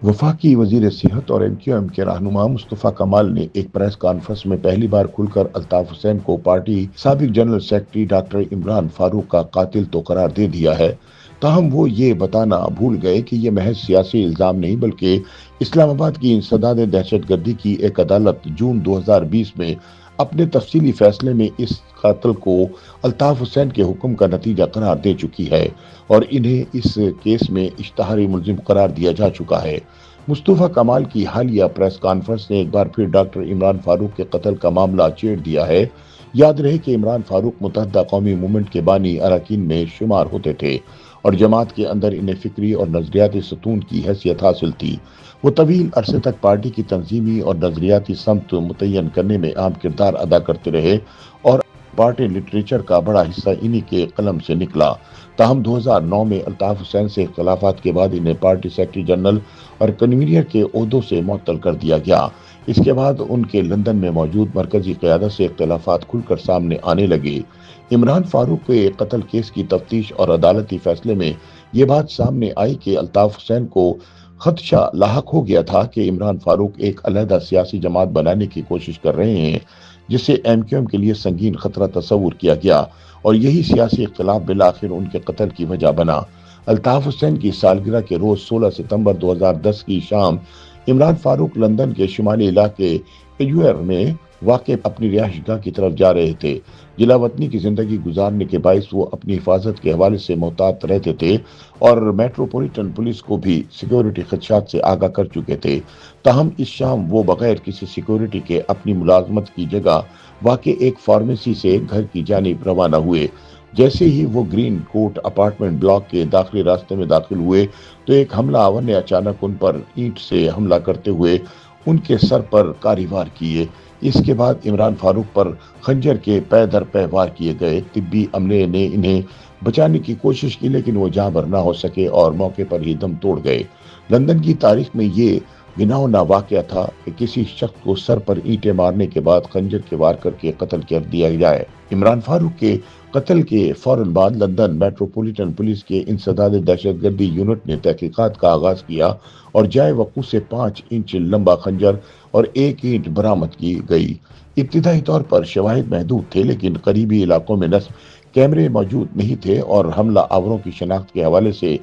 وفاقی وزیر صحت اور MQM کے رہنما مصطفیٰ کمال نے ایک پریس کانفرنس میں پہلی بار کھل کر الطاف حسین کو پارٹی سابق general secretary doctor Imran Farooq کا قاتل تو قرار دے دیا ہے، تاہم وہ یہ بتانا بھول گئے کہ یہ محض سیاسی الزام نہیں بلکہ اسلام آباد کی انسداد دہشت گردی کی ایک عدالت جون 2020 میں اپنے تفصیلی فیصلے میں اس قاتل کو الطاف حسین کے حکم کا نتیجہ قرار دے چکی ہے اور انہیں اس کیس میں اشتہاری ملزم قرار دیا جا چکا ہے۔ مصطفیٰ کمال کی حالیہ پریس کانفرنس نے ایک بار پھر ڈاکٹر عمران فاروق کے قتل کا معاملہ چھیڑ دیا ہے۔ یاد رہے کہ عمران فاروق متحدہ قومی موومنٹ کے بانی اراکین میں شمار ہوتے تھے اور جماعت کے اندر انہیں فکری اور نظریاتی ستون کی حیثیت حاصل تھی۔ وہ طویل عرصے تک پارٹی کی تنظیمی اور نظریاتی سمت متعین کرنے میں اہم کردار ادا کرتے رہے اور پارٹی لٹریچر کا بڑا حصہ انہی کے قلم سے نکلا۔ تاہم 2009 میں الطاف حسین سے اختلافات کے بعد انہیں پارٹی سیکرٹری جنرل اور کنوینر کے عہدوں سے معطل کر دیا گیا۔ اس کے بعد ان کے لندن میں موجود مرکزی قیادت سے اختلافات کھل کر سامنے آنے لگے۔ عمران فاروق کے قتل کیس کی تفتیش اور عدالتی فیصلے میں یہ بات سامنے آئی کہ الطاف حسین کو خدشہ لاحق ہو گیا تھا کہ عمران فاروق ایک علیحدہ سیاسی جماعت بنانے کی کوشش کر رہے ہیں، جسے MQM کے لیے سنگین خطرہ تصور کیا گیا اور یہی سیاسی اختلاف بالآخر ان کے قتل کی وجہ بنا۔ الطاف حسین کی سالگرہ کے روز 16 ستمبر 2010 کی شام عمران فاروق لندن کے شمالی علاقے ایڈویر میں واقع اپنی رہائش گاہ کی طرف جا رہے تھے۔ جلا وطنی کی زندگی گزارنے کے باعث وہ اپنی حفاظت کے حوالے سے محتاط رہتے تھے اور میٹروپولیٹن پولیس کو بھی سیکیورٹی خدشات سے آگاہ کر چکے تھے۔ تاہم اس شام وہ بغیر کسی سیکیورٹی کے اپنی ملازمت کی جگہ واقع ایک فارمیسی سے گھر کی جانب روانہ ہوئے۔ جیسے ہی وہ گرین کوٹ اپارٹمنٹ بلاک کے داخلی راستے میں داخل ہوئے تو ایک حملہ آور نے اچانک ان پر اینٹ سے حملہ کرتے ہوئے ان کے سر پر کاری وار کیے۔ اس کے بعد عمران فاروق پر خنجر کے پے در پے وار کیے گئے۔ طبی عملے نے انہیں بچانے کی کوشش کی لیکن وہ جاں بر نہ ہو سکے اور موقع پر ہی دم توڑ گئے۔ لندن کی تاریخ میں یہ گناؤنا واقعہ تھا کہ کسی شخص کو سر پر اینٹیں مارنے کے بعد خنجر کے وار کر کے قتل کر دیا جائے۔ عمران فاروق کے قتل کے فوراً بعد لندن میٹروپولیٹن پولیس کے انسداد دہشت گردی یونٹ نے تحقیقات کا آغاز کیا اور جائے وقوع سے 5 انچ لمبا خنجر اور 1 اینٹ برآمد کی گئی۔ ابتدائی طور پر شواہد محدود تھے لیکن قریبی علاقوں میں نصب کیمرے موجود نہیں تھے اور حملہ آوروں کی شناخت کے حوالے سے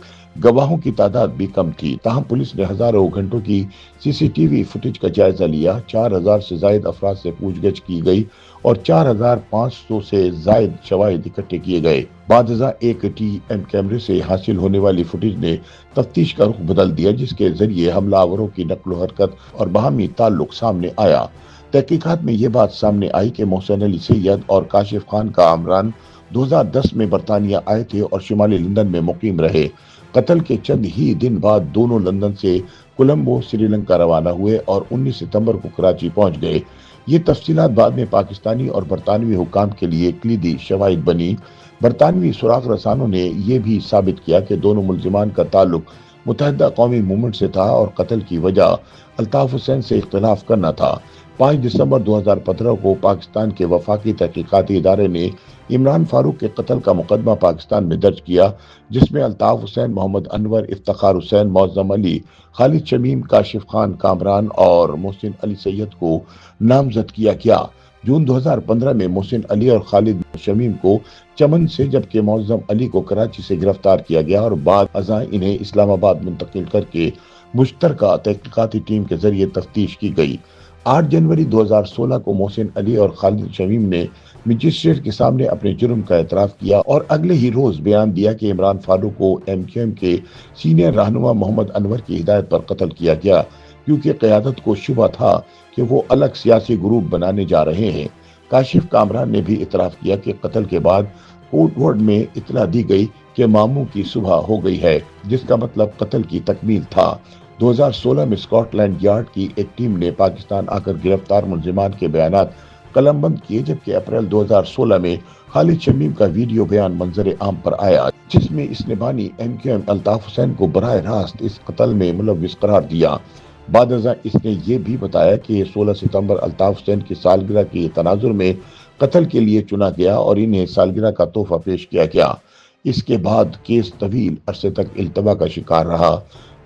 گواہوں کی تعداد بھی کم تھی۔ تاہم پولیس نے ہزاروں گھنٹوں کی CCTV فوٹیج کا جائزہ لیا، 4000 سے زائد افراد سے پوچھ گچھ کی گئی اور 4500 سے زائد شواہد اکٹھے کیے گئے۔ بعد ازاں ایک TM کیمرے سے حاصل ہونے والی فوٹیج نے تفتیش کا رخ بدل دیا جس کے ذریعے حملہ آوروں کی نقل و حرکت اور باہمی تعلق سامنے آیا۔ تحقیقات میں یہ بات سامنے آئی کہ محسن علی سید اور کاشف خان کامران 2010 میں برطانیہ آئے تھے اور شمالی لندن میں مقیم رہے۔ قتل کے چند ہی دن بعد دونوں لندن سے کولمبو سری لنکا روانہ ہوئے اور 19 ستمبر کو کراچی پہنچ گئے۔ یہ تفصیلات بعد میں پاکستانی اور برطانوی حکام کے لیے کلیدی شواہد بنی۔ برطانوی سراغ رسانوں نے یہ بھی ثابت کیا کہ دونوں ملزمان کا تعلق متحدہ قومی موومنٹ سے تھا اور قتل کی وجہ الطاف حسین سے اختلاف کرنا تھا۔ 5 دسمبر 2015 کو پاکستان کے وفاقی تحقیقاتی ادارے نے عمران فاروق کے قتل کا مقدمہ پاکستان میں درج کیا جس میں الطاف حسین، محمد انور، افتخار حسین، معظم علی، خالد شمیم، کاشف خان کامران اور محسن علی سید کو نامزد کیا گیا۔ جون 2015 میں محسن علی اور خالد شمیم کو چمن سے جبکہ معظم علی کو کراچی سے گرفتار کیا گیا اور بعد ازاں انہیں اسلام آباد منتقل کر کے مشترکہ تحقیقاتی ٹیم کے ذریعے تفتیش کی گئی۔ 8 جنوری 2016 کو محسن علی اور خالد شمیم نے مجسٹریٹ کے سامنے اپنے جرم کا اعتراف کیا اور اگلے ہی روز بیان دیا کہ عمران فاروق کو MQM کے سینئر رہنما محمد انور کی ہدایت پر قتل کیا گیا کیونکہ قیادت کو شبہ تھا کہ وہ الگ سیاسی گروپ بنانے جا رہے ہیں۔ کاشف کامران نے بھی اعتراف کیا کہ قتل کے بعد کوڈ ورڈ میں اطلاع دی گئی کہ ماموں کی صبح ہو گئی ہے جس کا مطلب قتل کی تکمیل تھا۔ 2016 میں اسکاٹ لینڈ یارڈ کی ایک ٹیم نے پاکستان آ کر گرفتار ملزمان کے بیانات قلم بند کیے جبکہ اپریل 2016 میں خالد شمیم کا ویڈیو بیان منظر عام پر آیا جس میں اس نے بانی MQM الطاف حسین کو براہ راست اس قتل میں ملوث قرار دیا۔ بعد ازاں اس نے یہ بھی بتایا کہ 16 ستمبر الطاف حسین کی سالگرہ کے تناظر میں قتل کے لیے چنا گیا اور انہیں سالگرہ کا تحفہ پیش کیا گیا۔ اس کے بعد کیس طویل عرصے تک التوا کا شکار رہا۔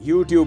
YouTube